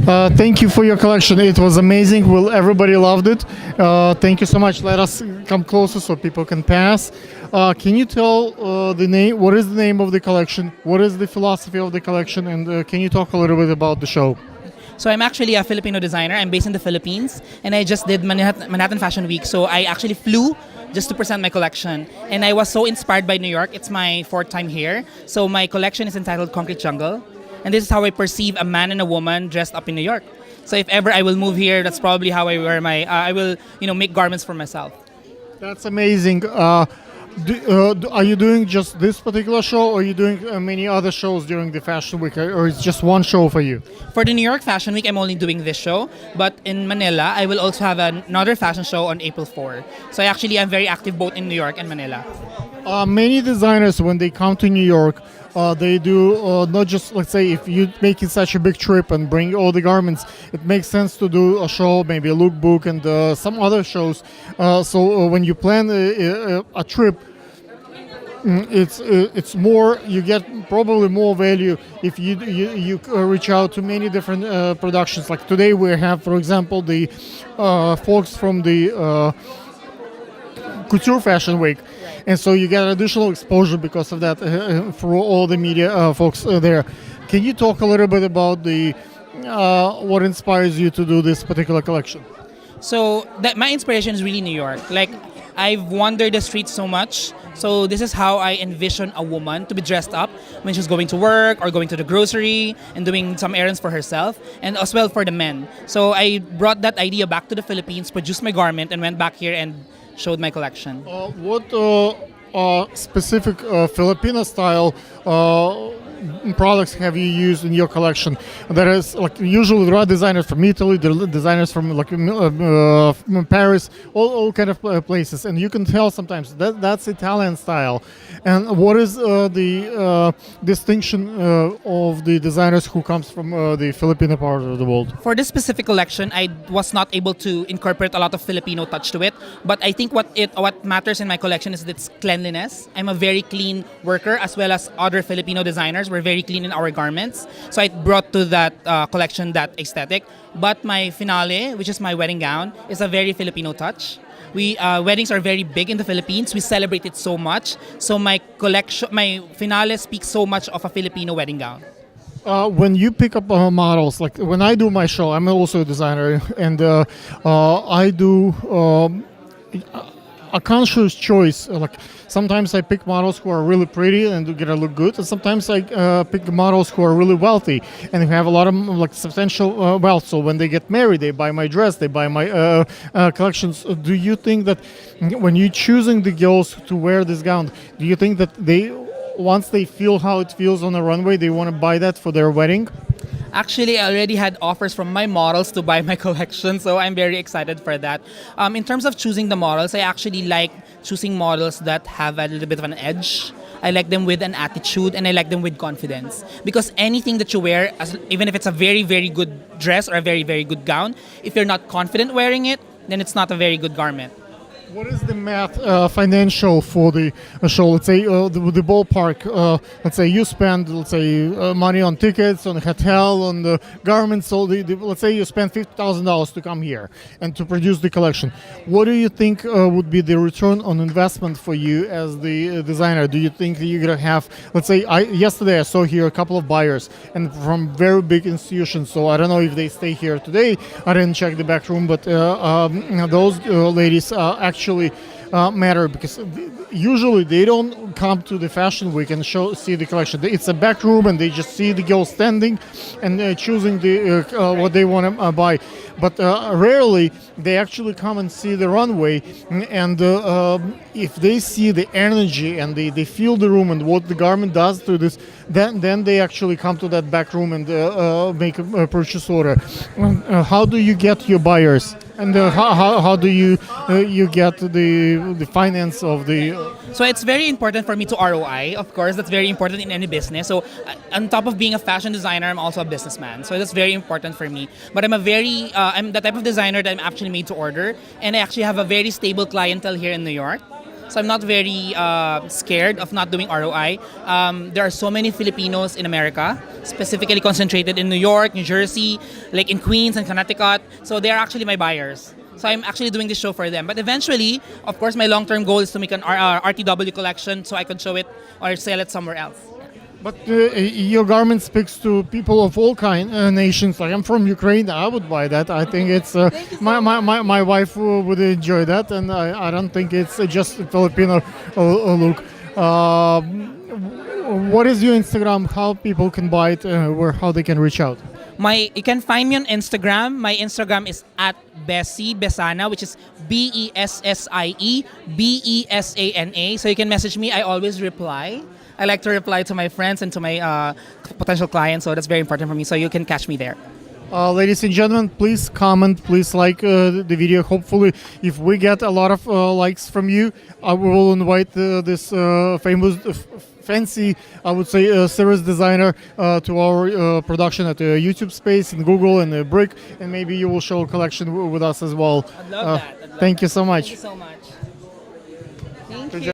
Thank you for your collection. It was amazing. Well, everybody loved it. Thank you so much. Let us come closer so people can pass. Can you tell the name? What is the name of the collection? What is the philosophy of the collection? And can you talk a little bit about the show? So I'm actually a Filipino designer. I'm based in the Philippines, and I just did Manhattan Fashion Week. So I actually flew just to present my collection, and I was so inspired by New York. It's my fourth time here. So my collection is entitled Concrete Jungle, and this is how I perceive a man and a woman dressed up in New York. So if ever I will move here, that's probably how I wear my. I will, make garments for myself. That's amazing. Are you doing just this particular show, or are you doing many other shows during the fashion week, or it's just one show for you? For the New York Fashion Week, I'm only doing this show. But in Manila, I will also have another fashion show on April 4. So I'm very active both in New York and Manila. Many designers, when they come to New York, they do not just, let's say, if you making such a big trip and bring all the garments, it makes sense to do a show, maybe a lookbook and some other shows. So when you plan a trip, it's more, you get probably more value if you reach out to many different productions. Like today we have, for example, the folks from the Couture Fashion Week, and so you get additional exposure because of that for all the media folks there. Can you talk a little bit about the what inspires you to do this particular collection? So that my inspiration is really New York. Like I've wandered the streets so much. So this is how I envision a woman to be dressed up when she's going to work or going to the grocery and doing some errands for herself, and as well for the men. So I brought that idea back to the Philippines, produced my garment, and went back here and showed my collection. What specific Filipino style products have you used in your collection? That is, like, usually there are designers from Italy, there are designers from from Paris, all kind of places, and you can tell sometimes that's Italian style. And what is the distinction of the designers who comes from the Filipino part of the world? For this specific collection, I was not able to incorporate a lot of Filipino touch to it, but I think what matters in my collection is its cleanliness. I'm a very clean worker, as well as other Filipino designers. We're very clean in our garments, so I brought to that collection that aesthetic. But my finale, which is my wedding gown, is a very Filipino touch. We weddings are very big in the Philippines. We celebrate it so much. So my finale speaks so much of a Filipino wedding gown. When you pick up models, like when I do my show, I'm also a designer, and I do a conscious choice. Like sometimes I pick models who are really pretty and do get to look good, and sometimes I pick models who are really wealthy and who have a lot of like substantial wealth. So when they get married, they buy my dress, they buy my collections. Do you think that when you're choosing the girls to wear this gown, do you think that once they feel how it feels on the runway, they want to buy that for their wedding? Actually, I already had offers from my models to buy my collection, so I'm very excited for that. In terms of choosing the models, I actually like choosing models that have a little bit of an edge. I like them with an attitude, and I like them with confidence. Because anything that you wear, even if it's a very, very good dress or a very, very good gown, if you're not confident wearing it, then it's not a very good garment. What is the math financial for the show? Let's say the ballpark. Let's say you spend, money on tickets, on hotel, on the garments. So let's say you spend $50,000 to come here and to produce the collection. What do you think would be the return on investment for you as the designer? Do you think that you're gonna have, let's say, yesterday I saw here a couple of buyers and from very big institutions. So I don't know if they stay here today. I didn't check the back room, but those ladies actually matter, because usually they don't come to the fashion week and see the collection. It's a back room and they just see the girls standing and choosing what they want to buy. But rarely they actually come and see the runway, and if they see the energy and they feel the room and what the garment does to this, then they actually come to that back room and make a purchase order. How do you get your buyers? And how do you get the finance of the? So it's very important for me to ROI. Of course, that's very important in any business. So on top of being a fashion designer, I'm also a businessman. So that's very important for me. But I'm I'm the type of designer that I'm actually made to order, and I actually have a very stable clientele here in New York. So I'm not very scared of not doing ROI. There are so many Filipinos in America, specifically concentrated in New York, New Jersey, like in Queens and Connecticut. So they are actually my buyers. So I'm actually doing this show for them. But eventually, of course, my long-term goal is to make an RTW collection so I can show it or sell it somewhere else. But your garment speaks to people of all nations. Like I'm from Ukraine, I would buy that. I think it's my wife would enjoy that, and I don't think it's just a Filipino look. What is your Instagram? How people can buy it? How they can reach out? You can find me on Instagram. My Instagram is at Bessie Besana, which is BESSIE BESANA. So you can message me. I always reply. I like to reply to my friends and to my potential clients, so that's very important for me. So you can catch me there. Ladies and gentlemen, please comment, please like the video. Hopefully, if we get a lot of likes from you, I will invite this famous, fancy, I would say, series designer to our production at the YouTube space in Google and Brick, and maybe you will show a collection with us as well. I'd love that. Thank you so much. Thank you so much.